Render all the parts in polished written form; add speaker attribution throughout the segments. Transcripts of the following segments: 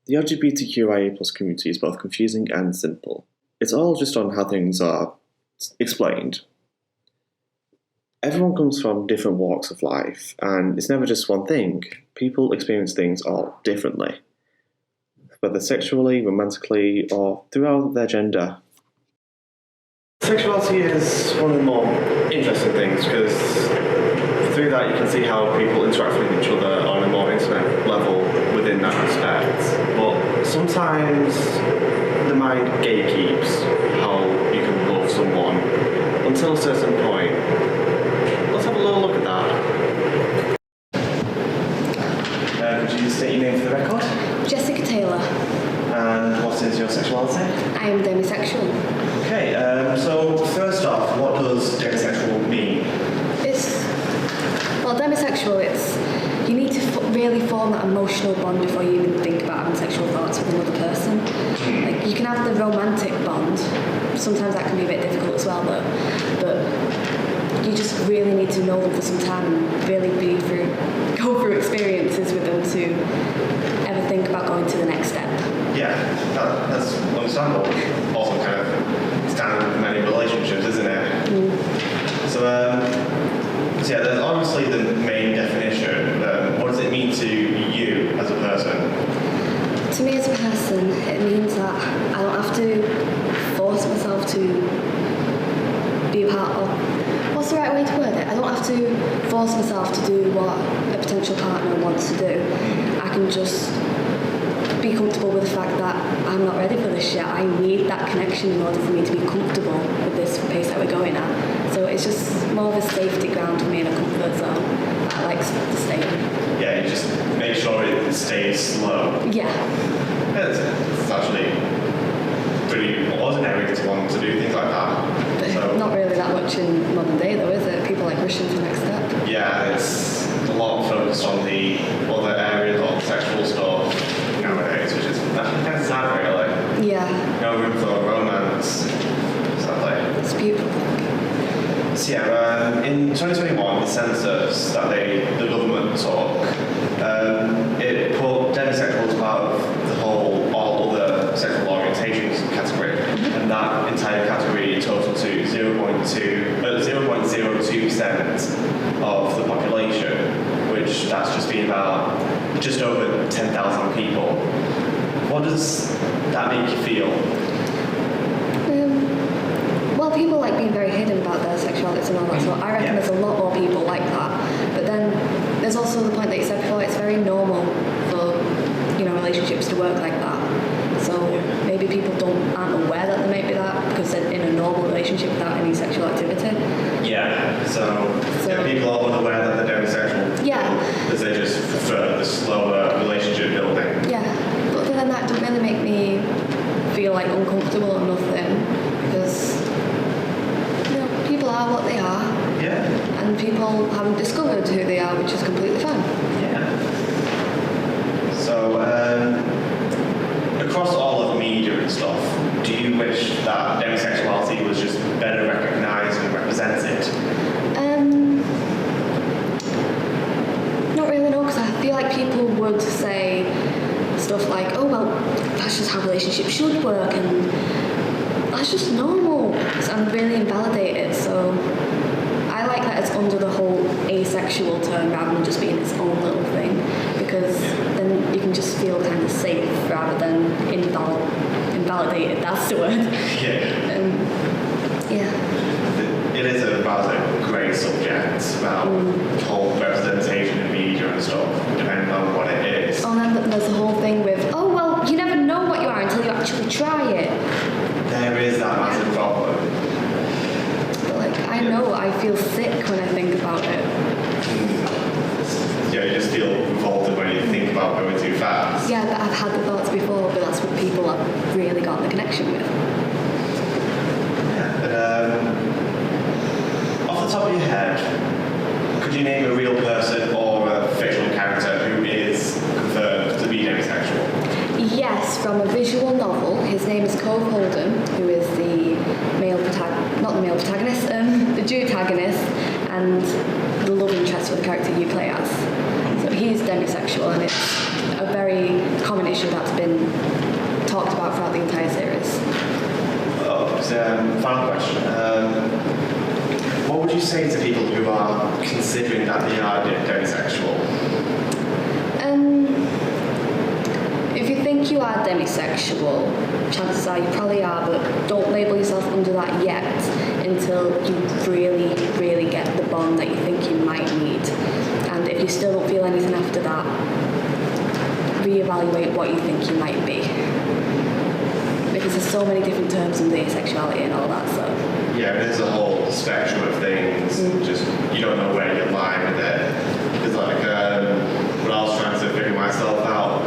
Speaker 1: The LGBTQIA plus community is both confusing and simple. It's all just on how things are explained. Everyone comes from different walks of life, and it's never just one thing. People experience things all differently, whether sexually, romantically, or throughout their gender. Sexuality is one of the more interesting things because through that you can see how people interact with each other on a more intimate level within that aspect. But sometimes the mind gatekeeps how you can love someone until a certain point. Let's have a little look at that. Could you state your name for the record?
Speaker 2: Jessica Taylor.
Speaker 1: And what is your sexuality?
Speaker 2: I am demisexual.
Speaker 1: Okay, so first off, what does demisexual mean?
Speaker 2: Demisexual, you need to really form that emotional bond before you even think about having sexual thoughts with another person. Like, you can have the romantic bond, sometimes that can be a bit difficult as well though, but you just really need to know them for some time and really go through experiences with them to ever think about going to the next step.
Speaker 1: Yeah, that's understandable. Also kind of standard with many relationships, isn't it? So yeah, there's obviously the main definition. What does it mean to you as a person?
Speaker 2: To me as a person, it means that I don't have to force myself to be a part of... What's the right way to word it? I don't have to force myself to do what a potential partner wants to do. I can just be comfortable with the fact that I'm not ready for this yet. I need that connection in order for me to be comfortable with this pace that we're going at. So it's just more of a safety ground for me in a comfort zone that I like to stay in.
Speaker 1: Yeah, you just make sure it stays slow.
Speaker 2: Yeah.
Speaker 1: It's actually pretty ordinary to want to do things like that.
Speaker 2: But
Speaker 1: so,
Speaker 2: not really that much in modern day though, is it? People like rushing to the next step.
Speaker 1: Yeah, it's a lot focused on the other areas of sexual stuff nowadays, which is kind of sad really.
Speaker 2: Yeah.
Speaker 1: No room for romance, sadly.
Speaker 2: It's beautiful.
Speaker 1: So yeah, in 2021, the census that the government took, it put demisexual as part of the whole all other sexual orientations category, and that entire category totaled to 0.02% of the population, which that's just been about just over 10,000 people. What does that make you feel?
Speaker 2: Well, people like being very hidden about their sexuality and all that, so I reckon there's a lot more people like that. But then there's also the point that you said before, it's very normal for, relationships to work like that. So maybe people aren't aware that there may be that because they're in a normal relationship without any sexual activity.
Speaker 1: Yeah, so people are unaware that they're demisexual.
Speaker 2: Yeah.
Speaker 1: Because they just prefer the slower relationship building.
Speaker 2: Yeah, but other than that, it doesn't really make me feel like uncomfortable or nothing, because people are what they are.
Speaker 1: Yeah.
Speaker 2: And people haven't discovered who they are, which is completely fine.
Speaker 1: Yeah. So, across all of media and stuff, do you wish that demisexuality was just better recognised and represented?
Speaker 2: Not really, no, because I feel like people would say stuff like, oh, well, that's just how relationships should work, and that's just normal, and really invalidate it. So I like that it's under the whole asexual term rather than just being its own little thing, because then you can just feel kind of safe rather than invalidated, that's the word.
Speaker 1: Yeah. It is a rather grey subject about whole representation in media and stuff, depending on what it is.
Speaker 2: Oh, and then there's the whole thing with, oh, well, you never know what you are until you actually try it.
Speaker 1: There is that massive problem.
Speaker 2: But I know I feel sick when I think about it.
Speaker 1: Yeah, you just feel revolted when you think about going too fast.
Speaker 2: Yeah, but I've had the thoughts before, but that's what people have really got the connection with.
Speaker 1: Yeah, but off the top of your head, could you name a real person or a fictional character who is confirmed to be demisexual?
Speaker 2: Yes, from a visual novel. His name is Cove Holden, who is the the Jew-tagonist, and the love interest for the character you play as. So he's demisexual, and it's a very very common issue that's been talked about throughout the entire series.
Speaker 1: Final question. What would you say to people who are considering that they are demisexual?
Speaker 2: If you think you are demisexual, chances are you probably are, but don't label yourself under that yet until you really, really get the bond that you think you might need. And if you still don't feel anything after that, reevaluate what you think you might be. Because there's so many different terms in asexuality and all that, so.
Speaker 1: Yeah, there's a whole spectrum of things, just you don't know where you lie with it. Because like, when I was trying to figure myself out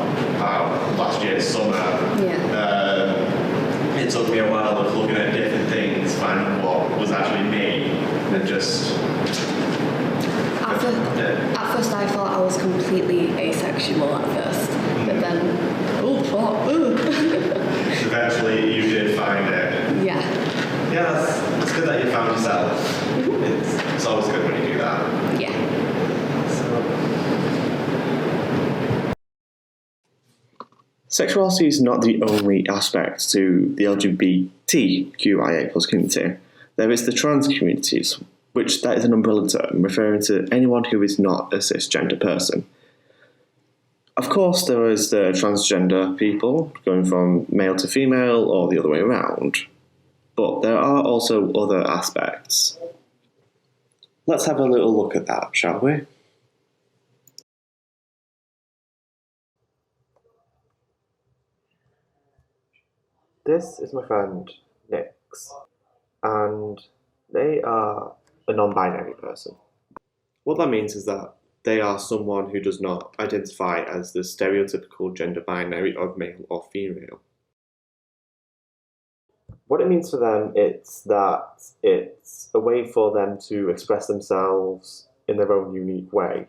Speaker 1: last year's summer, it took me a while of looking at different things, finding what was actually me, and just...
Speaker 2: At first I thought I was completely asexual at first, but then,
Speaker 1: eventually you did find it. Yeah, it's good that you found yourself. It's always good when you do that.
Speaker 2: Yeah.
Speaker 1: Sexuality is not the only aspect to the LGBTQIA+ community. There is the trans communities, which that is an umbrella term referring to anyone who is not a cisgender person. Of course, there is the transgender people, going from male to female or the other way around. But there are also other aspects. Let's have a little look at that, shall we? This is my friend Nyx, and they are a non-binary person. What that means is that they are someone who does not identify as the stereotypical gender binary of male or female. What it means for them is that it's a way for them to express themselves in their own unique way.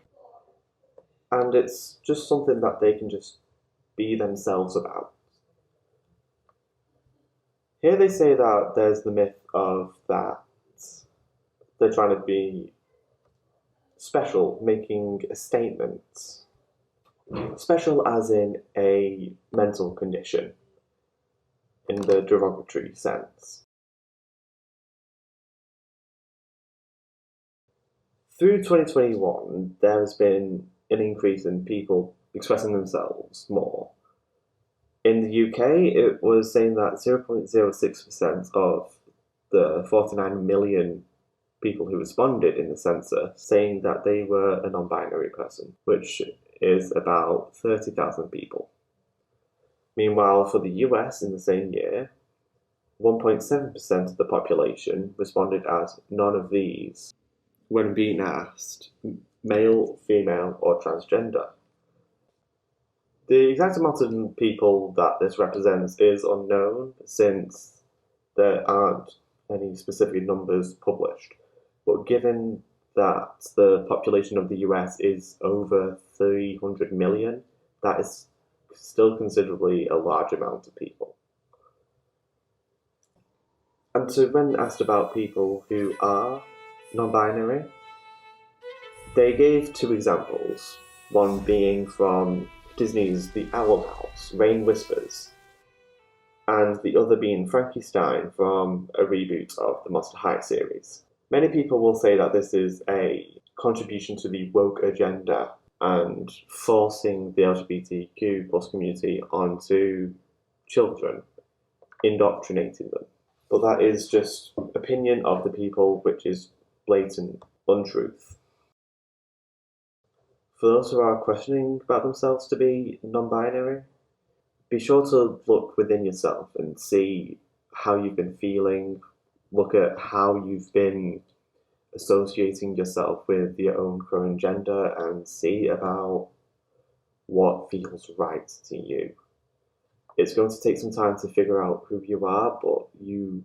Speaker 1: And it's just something that they can just be themselves about. Here they say that there's the myth of that they're trying to be special, making a statement. Special as in a mental condition, in the derogatory sense. Through 2021, there has been an increase in people expressing themselves more. In the UK, it was saying that 0.06% of the 49 million people who responded in the census saying that they were a non-binary person, which is about 30,000 people. Meanwhile, for the US in the same year, 1.7% of the population responded as none of these when being asked male, female, or transgender. The exact amount of people that this represents is unknown, since there aren't any specific numbers published. But given that the population of the US is over 300 million, that is still considerably a large amount of people. And so when asked about people who are non-binary, they gave two examples, one being from Disney's The Owl House, Rain Whispers, and the other being Frankenstein from a reboot of the Monster High series. Many people will say that this is a contribution to the woke agenda and forcing the LGBTQ plus community onto children, indoctrinating them. But that is just opinion of the people, which is blatant untruth. For those who are questioning about themselves to be non-binary, be sure to look within yourself and see how you've been feeling, look at how you've been associating yourself with your own current gender, and see about what feels right to you. It's going to take some time to figure out who you are, but you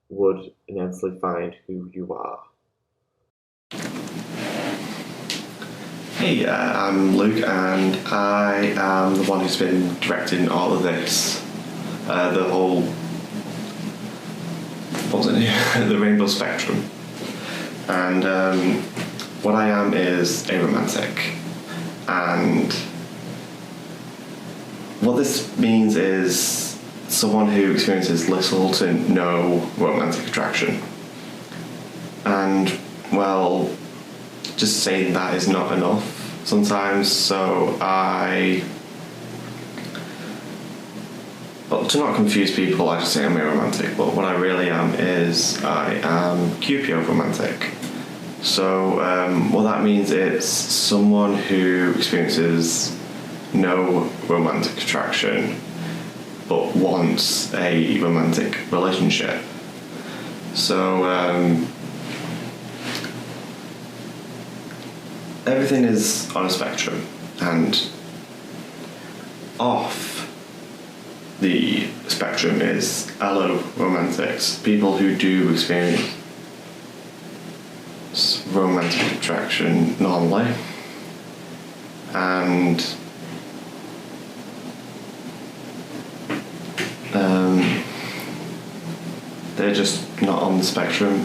Speaker 1: would inevitably find who you are. Hey, I'm Luke, and I am the one who's been directing all of this. The whole, what was it? The rainbow spectrum. And what I am is Aromantic, and what this means is someone who experiences little to no romantic attraction. And, well, just saying that is not enough sometimes, so well, to not confuse people, I just say I'm aromantic, but what I really am is I am Cupioromantic. So what that means is someone who experiences no romantic attraction but wants a romantic relationship. So everything is on a spectrum, and off the spectrum is alloromantics, people who do experience romantic attraction normally, and they're just not on the spectrum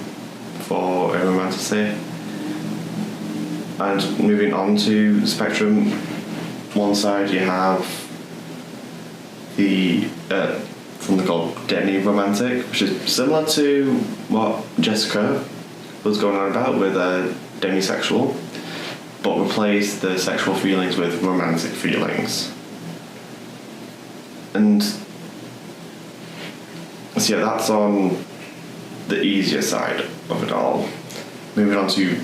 Speaker 1: for aromanticy. And moving on to the spectrum, one side you have the something called Demisexual, which is similar to what Jessica was going on about with Demisexual, but replace the sexual feelings with romantic feelings. And so yeah, that's on the easier side of it all. Moving on to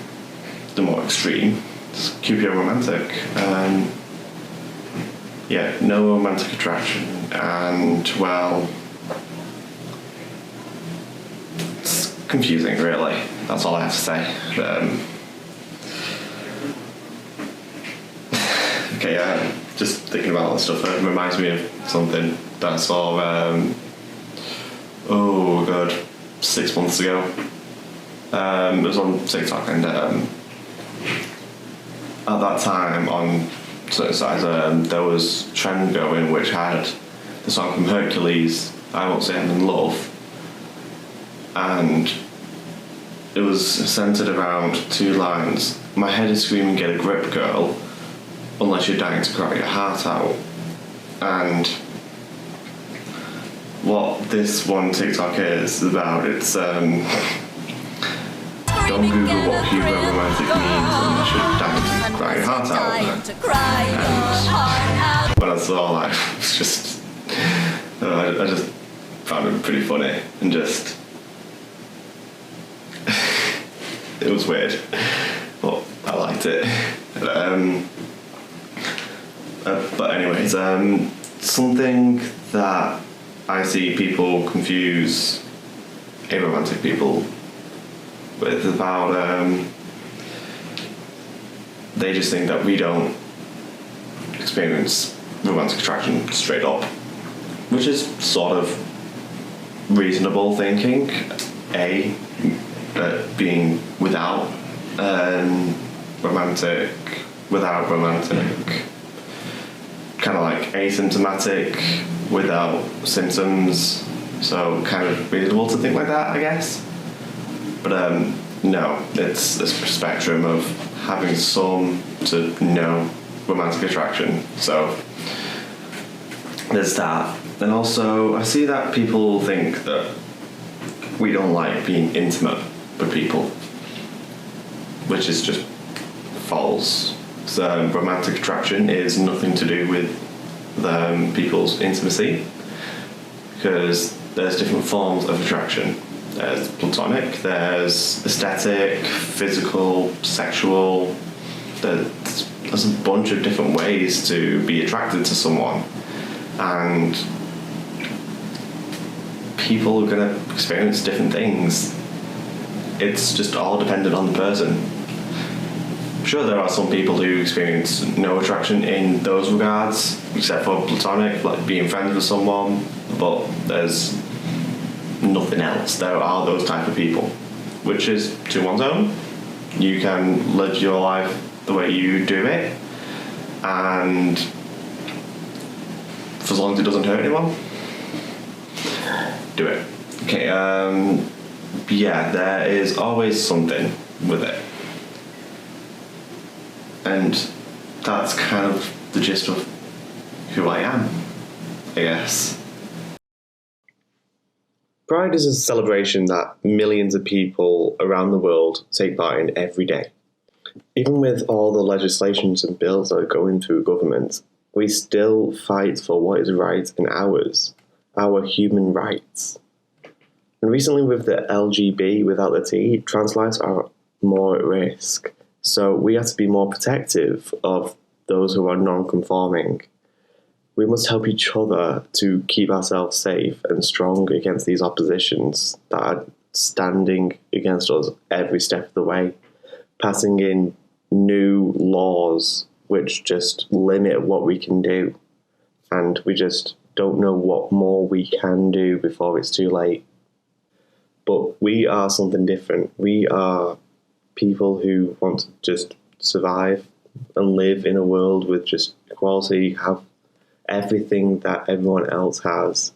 Speaker 1: the more extreme, it's Cupioromantic. Yeah, no romantic attraction, and well, it's confusing, really. That's all I have to say. Okay, just thinking about all this stuff, it reminds me of something that I saw, 6 months ago. It was on TikTok, and at that time on certain sides, there was a trend going which had the song from Hercules, I Won't Say I'm in Love, and it was centered around two lines: my head is screaming, get a grip, girl, unless you're dying to cry your heart out. And what this one TikTok is about, it's don't Google what Cupioromantic means unless you're dying to cry your heart out. And when I saw that, it's just I just found it pretty funny, and just it was weird, but I liked it. But anyways, something that I see people confuse aromantic people with about they just think that we don't experience romantic attraction straight up, which is sort of reasonable thinking. Being without romantic, kind of like asymptomatic without symptoms, so kind of reasonable to think like that, I guess. But no, it's a spectrum of having some to no romantic attraction. So there's that. And also I see that people think that we don't like being intimate with people, which is just false. So romantic attraction is nothing to do with people's intimacy, because there's different forms of attraction. There's platonic, there's aesthetic, physical, sexual. There's a bunch of different ways to be attracted to someone, and people are going to experience different things. It's just all dependent on the person. Sure, there are some people who experience no attraction in those regards, except for platonic, like being friends with someone, but there's nothing else. There are those type of people, which is to one's own. You can live your life the way you do it, and for as long as it doesn't hurt anyone, do it. Okay, yeah, there is always something with it. And that's kind of the gist of who I am. I guess.
Speaker 3: Pride is a celebration that millions of people around the world take part in every day. Even with all the legislations and bills that are going through government, we still fight for what is right and ours, our human rights. And recently with the LGB without the T, trans lives are more at risk. So we have to be more protective of those who are non-conforming. We must help each other to keep ourselves safe and strong against these oppositions that are standing against us every step of the way, passing in new laws which just limit what we can do. And we just don't know what more we can do before it's too late. But we are something different. We are people who want to just survive and live in a world with just equality, have everything that everyone else has.